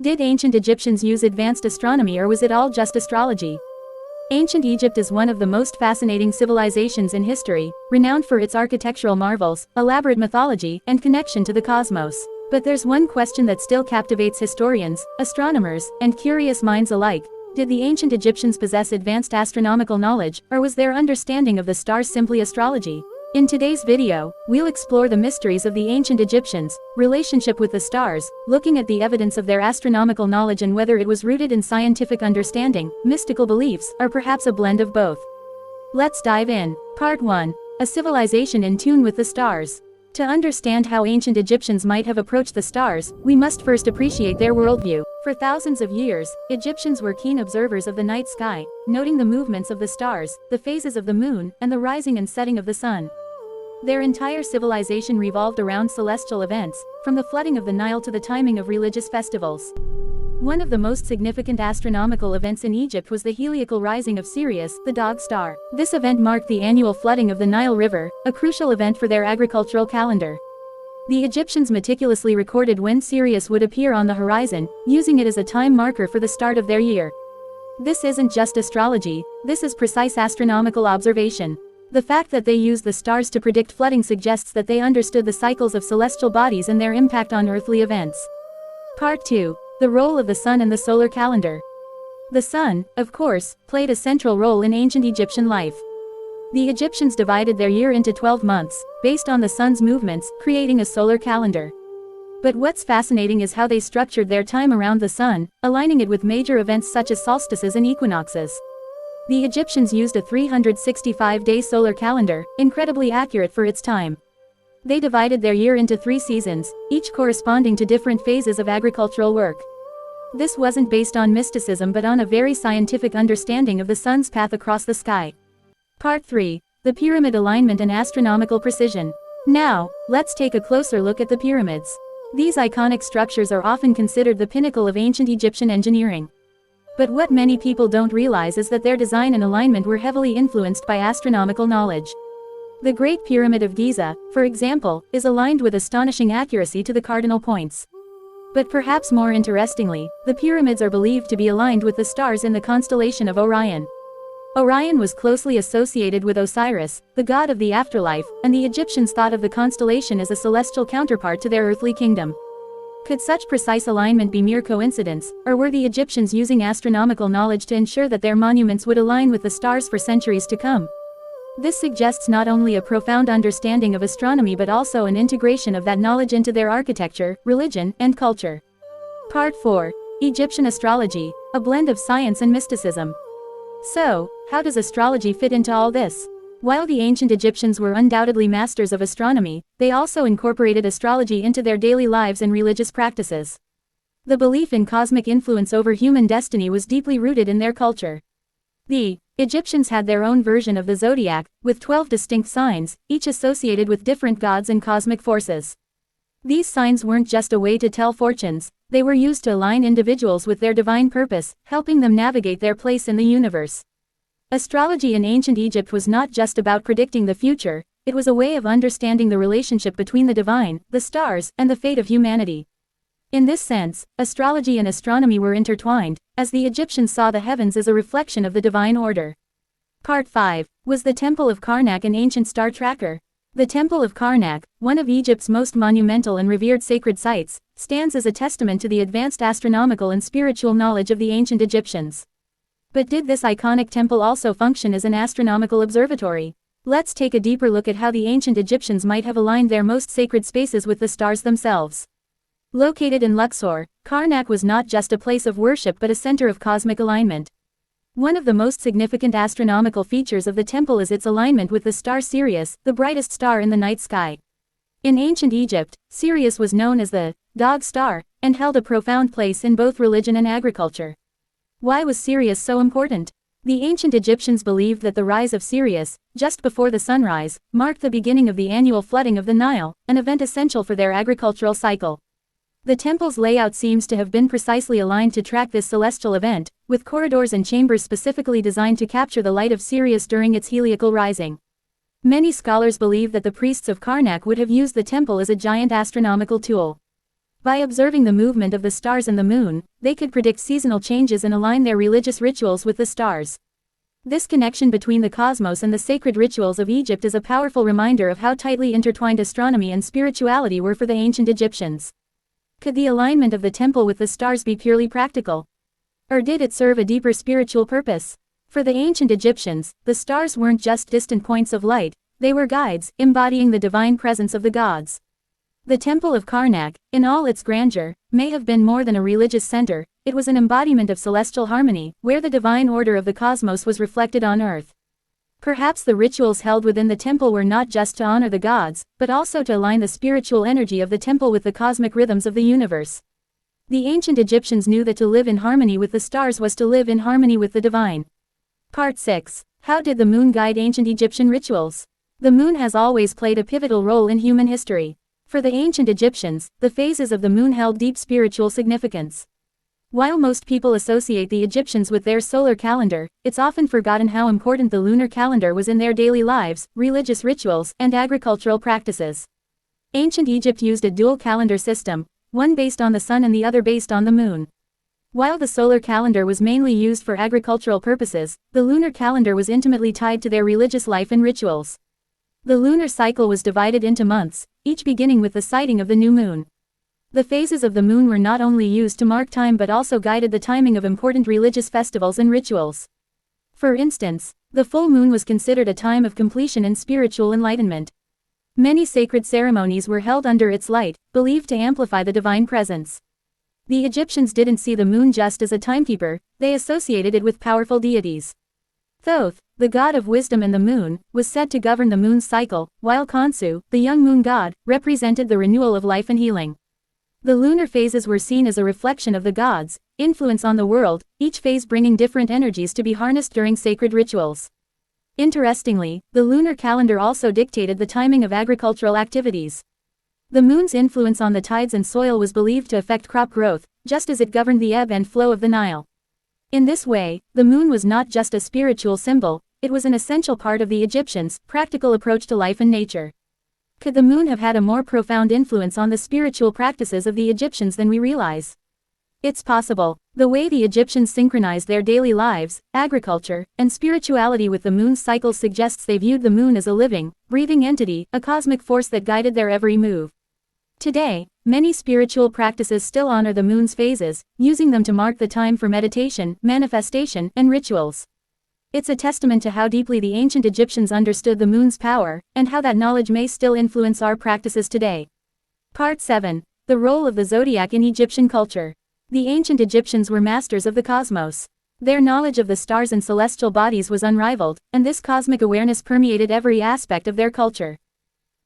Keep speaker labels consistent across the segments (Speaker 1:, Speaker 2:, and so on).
Speaker 1: Did ancient Egyptians use advanced astronomy, or was it all just astrology? Ancient Egypt is one of the most fascinating civilizations in history, renowned for its architectural marvels, elaborate mythology, and connection to the cosmos. But there's one question that still captivates historians, astronomers, and curious minds alike. Did the ancient Egyptians possess advanced astronomical knowledge, or was their understanding of the stars simply astrology? In today's video, we'll explore the mysteries of the ancient Egyptians' relationship with the stars, looking at the evidence of their astronomical knowledge and whether it was rooted in scientific understanding, mystical beliefs, or perhaps a blend of both. Let's dive in. Part 1. A civilization in tune with the stars. To understand how ancient Egyptians might have approached the stars, we must first appreciate their worldview. For thousands of years, Egyptians were keen observers of the night sky, noting the movements of the stars, the phases of the moon, and the rising and setting of the sun. Their entire civilization revolved around celestial events, from the flooding of the Nile to the timing of religious festivals. One of the most significant astronomical events in Egypt was the heliacal rising of Sirius, the dog star. This event marked the annual flooding of the Nile River, a crucial event for their agricultural calendar. The Egyptians meticulously recorded when Sirius would appear on the horizon, using it as a time marker for the start of their year. This isn't just astrology, this is precise astronomical observation. The fact that they used the stars to predict flooding suggests that they understood the cycles of celestial bodies and their impact on earthly events. Part 2. The role of the sun and the solar calendar. The sun, of course, played a central role in ancient Egyptian life. The Egyptians divided their year into 12 months, based on the sun's movements, creating a solar calendar. But what's fascinating is how they structured their time around the sun, aligning it with major events such as solstices and equinoxes. The Egyptians used a 365-day solar calendar, incredibly accurate for its time. They divided their year into 3 seasons, each corresponding to different phases of agricultural work. This wasn't based on mysticism but on a very scientific understanding of the sun's path across the sky. Part 3. The pyramid alignment and astronomical precision. Now, let's take a closer look at the pyramids. These iconic structures are often considered the pinnacle of ancient Egyptian engineering. But what many people don't realize is that their design and alignment were heavily influenced by astronomical knowledge. The Great Pyramid of Giza, for example, is aligned with astonishing accuracy to the cardinal points. But perhaps more interestingly, the pyramids are believed to be aligned with the stars in the constellation of Orion. Orion was closely associated with Osiris, the god of the afterlife, and the Egyptians thought of the constellation as a celestial counterpart to their earthly kingdom. Could such precise alignment be mere coincidence, or were the Egyptians using astronomical knowledge to ensure that their monuments would align with the stars for centuries to come? This suggests not only a profound understanding of astronomy but also an integration of that knowledge into their architecture, religion, and culture. Part 4. Egyptian astrology, a blend of science and mysticism. So, how does astrology fit into all this? While the ancient Egyptians were undoubtedly masters of astronomy, they also incorporated astrology into their daily lives and religious practices. The belief in cosmic influence over human destiny was deeply rooted in their culture. The Egyptians had their own version of the zodiac, with 12 distinct signs, each associated with different gods and cosmic forces. These signs weren't just a way to tell fortunes, they were used to align individuals with their divine purpose, helping them navigate their place in the universe. Astrology in ancient Egypt was not just about predicting the future, it was a way of understanding the relationship between the divine, the stars, and the fate of humanity. In this sense, astrology and astronomy were intertwined, as the Egyptians saw the heavens as a reflection of the divine order. Part 5. Was the Temple of Karnak an ancient star tracker? The Temple of Karnak, one of Egypt's most monumental and revered sacred sites, stands as a testament to the advanced astronomical and spiritual knowledge of the ancient Egyptians. But did this iconic temple also function as an astronomical observatory? Let's take a deeper look at how the ancient Egyptians might have aligned their most sacred spaces with the stars themselves. Located in Luxor, Karnak was not just a place of worship but a center of cosmic alignment. One of the most significant astronomical features of the temple is its alignment with the star Sirius, the brightest star in the night sky. In ancient Egypt, Sirius was known as the dog star, and held a profound place in both religion and agriculture. Why was Sirius so important? The ancient Egyptians believed that the rise of Sirius, just before the sunrise, marked the beginning of the annual flooding of the Nile, an event essential for their agricultural cycle. The temple's layout seems to have been precisely aligned to track this celestial event, with corridors and chambers specifically designed to capture the light of Sirius during its heliacal rising. Many scholars believe that the priests of Karnak would have used the temple as a giant astronomical tool. By observing the movement of the stars and the moon, they could predict seasonal changes and align their religious rituals with the stars. This connection between the cosmos and the sacred rituals of Egypt is a powerful reminder of how tightly intertwined astronomy and spirituality were for the ancient Egyptians. Could the alignment of the temple with the stars be purely practical? Or did it serve a deeper spiritual purpose? For the ancient Egyptians, the stars weren't just distant points of light, they were guides, embodying the divine presence of the gods. The Temple of Karnak, in all its grandeur, may have been more than a religious center, it was an embodiment of celestial harmony, where the divine order of the cosmos was reflected on earth. Perhaps the rituals held within the temple were not just to honor the gods, but also to align the spiritual energy of the temple with the cosmic rhythms of the universe. The ancient Egyptians knew that to live in harmony with the stars was to live in harmony with the divine. Part 6. How did the moon guide ancient Egyptian rituals? The moon has always played a pivotal role in human history. For the ancient Egyptians, the phases of the moon held deep spiritual significance. While most people associate the Egyptians with their solar calendar, it's often forgotten how important the lunar calendar was in their daily lives, religious rituals, and agricultural practices. Ancient Egypt used a dual calendar system, one based on the sun and the other based on the moon. While the solar calendar was mainly used for agricultural purposes, the lunar calendar was intimately tied to their religious life and rituals. The lunar cycle was divided into months, each beginning with the sighting of the new moon. The phases of the moon were not only used to mark time but also guided the timing of important religious festivals and rituals. For instance, the full moon was considered a time of completion and spiritual enlightenment. Many sacred ceremonies were held under its light, believed to amplify the divine presence. The Egyptians didn't see the moon just as a timekeeper, they associated it with powerful deities. Thoth, the god of wisdom and the moon, was said to govern the moon's cycle, while Khonsu, the young moon god, represented the renewal of life and healing. The lunar phases were seen as a reflection of the gods' influence on the world, each phase bringing different energies to be harnessed during sacred rituals. Interestingly, the lunar calendar also dictated the timing of agricultural activities. The moon's influence on the tides and soil was believed to affect crop growth, just as it governed the ebb and flow of the Nile. In this way, the moon was not just a spiritual symbol, it was an essential part of the Egyptians' practical approach to life and nature. Could the moon have had a more profound influence on the spiritual practices of the Egyptians than we realize? It's possible. The way the Egyptians synchronized their daily lives, agriculture, and spirituality with the moon's cycles suggests they viewed the moon as a living, breathing entity, a cosmic force that guided their every move. Today, many spiritual practices still honor the moon's phases, using them to mark the time for meditation, manifestation, and rituals. It's a testament to how deeply the ancient Egyptians understood the moon's power, and how that knowledge may still influence our practices today. Part 7. The role of the zodiac in Egyptian culture. The ancient Egyptians were masters of the cosmos. Their knowledge of the stars and celestial bodies was unrivaled, and this cosmic awareness permeated every aspect of their culture.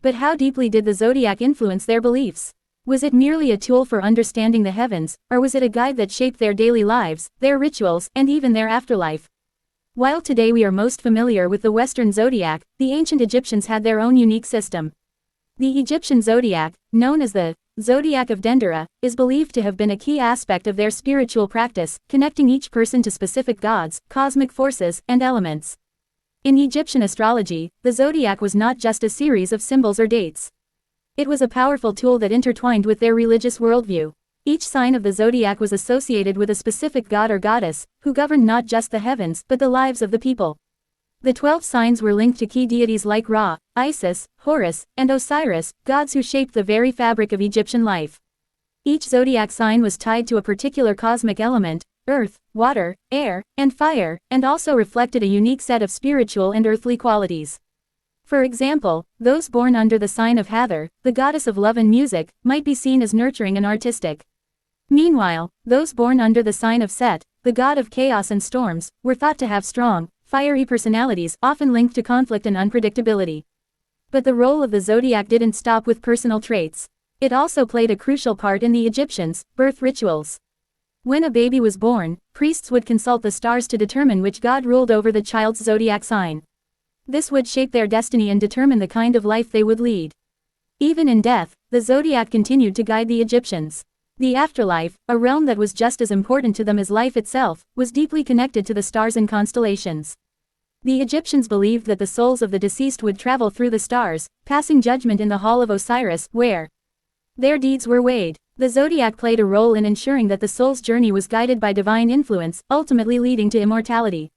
Speaker 1: But how deeply did the zodiac influence their beliefs? Was it merely a tool for understanding the heavens, or was it a guide that shaped their daily lives, their rituals, and even their afterlife? While today we are most familiar with the Western zodiac, the ancient Egyptians had their own unique system. The Egyptian zodiac, known as the Zodiac of Dendera, is believed to have been a key aspect of their spiritual practice, connecting each person to specific gods, cosmic forces, and elements. In Egyptian astrology, the zodiac was not just a series of symbols or dates. It was a powerful tool that intertwined with their religious worldview. Each sign of the zodiac was associated with a specific god or goddess, who governed not just the heavens but the lives of the people. The 12 signs were linked to key deities like Ra, Isis, Horus, and Osiris, gods who shaped the very fabric of Egyptian life. Each zodiac sign was tied to a particular cosmic element, earth, water, air, and fire, and also reflected a unique set of spiritual and earthly qualities. For example, those born under the sign of Hathor, the goddess of love and music, might be seen as nurturing and artistic. Meanwhile, those born under the sign of Set, the god of chaos and storms, were thought to have strong, fiery personalities often linked to conflict and unpredictability. But the role of the zodiac didn't stop with personal traits. It also played a crucial part in the Egyptians' birth rituals. When a baby was born, priests would consult the stars to determine which god ruled over the child's zodiac sign. This would shape their destiny and determine the kind of life they would lead. Even in death, the zodiac continued to guide the Egyptians. The afterlife, a realm that was just as important to them as life itself, was deeply connected to the stars and constellations. The Egyptians believed that the souls of the deceased would travel through the stars, passing judgment in the Hall of Osiris, where their deeds were weighed. The zodiac played a role in ensuring that the soul's journey was guided by divine influence, ultimately leading to immortality.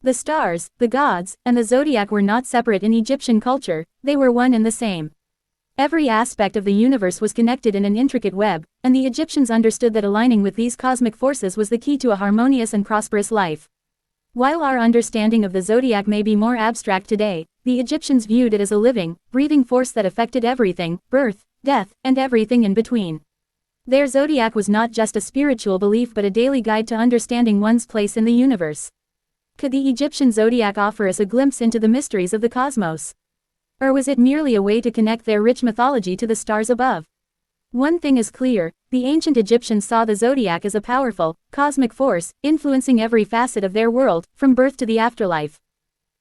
Speaker 1: The stars, the gods, and the zodiac were not separate in Egyptian culture, they were one and the same. Every aspect of the universe was connected in an intricate web, and the Egyptians understood that aligning with these cosmic forces was the key to a harmonious and prosperous life. While our understanding of the zodiac may be more abstract today, the Egyptians viewed it as a living, breathing force that affected everything, birth, death, and everything in between. Their zodiac was not just a spiritual belief but a daily guide to understanding one's place in the universe. Could the Egyptian zodiac offer us a glimpse into the mysteries of the cosmos? Or was it merely a way to connect their rich mythology to the stars above? One thing is clear, the ancient Egyptians saw the zodiac as a powerful, cosmic force, influencing every facet of their world, from birth to the afterlife.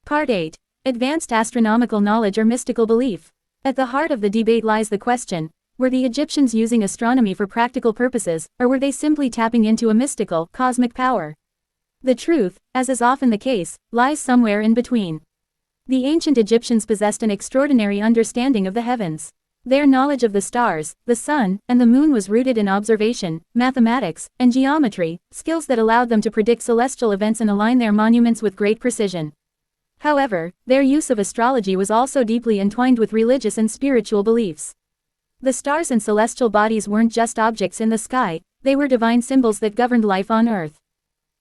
Speaker 1: Part 8. Advanced astronomical knowledge or mystical belief. At the heart of the debate lies the question, were the Egyptians using astronomy for practical purposes, or were they simply tapping into a mystical, cosmic power? The truth, as is often the case, lies somewhere in between. The ancient Egyptians possessed an extraordinary understanding of the heavens. Their knowledge of the stars, the sun, and the moon was rooted in observation, mathematics, and geometry, skills that allowed them to predict celestial events and align their monuments with great precision. However, their use of astrology was also deeply entwined with religious and spiritual beliefs. The stars and celestial bodies weren't just objects in the sky, they were divine symbols that governed life on earth.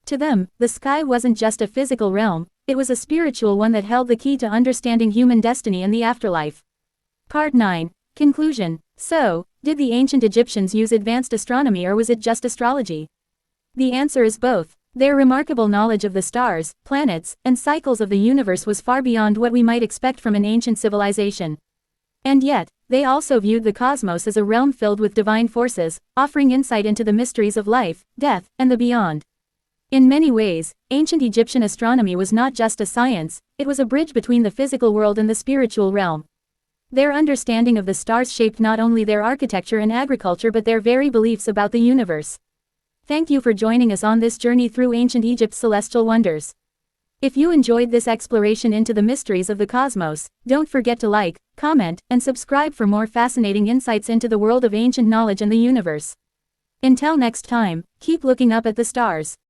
Speaker 1: To them, the sky wasn't just a physical realm, it was a spiritual one that held the key to understanding human destiny and the afterlife. Part 9. Conclusion. So, did the ancient Egyptians use advanced astronomy or was it just astrology? The answer is both. Their remarkable knowledge of the stars, planets, and cycles of the universe was far beyond what we might expect from an ancient civilization. And yet, they also viewed the cosmos as a realm filled with divine forces, offering insight into the mysteries of life, death, and the beyond. In many ways, ancient Egyptian astronomy was not just a science, it was a bridge between the physical world and the spiritual realm. Their understanding of the stars shaped not only their architecture and agriculture but their very beliefs about the universe. Thank you for joining us on this journey through ancient Egypt's celestial wonders. If you enjoyed this exploration into the mysteries of the cosmos, don't forget to like, comment, and subscribe for more fascinating insights into the world of ancient knowledge and the universe. Until next time, keep looking up at the stars.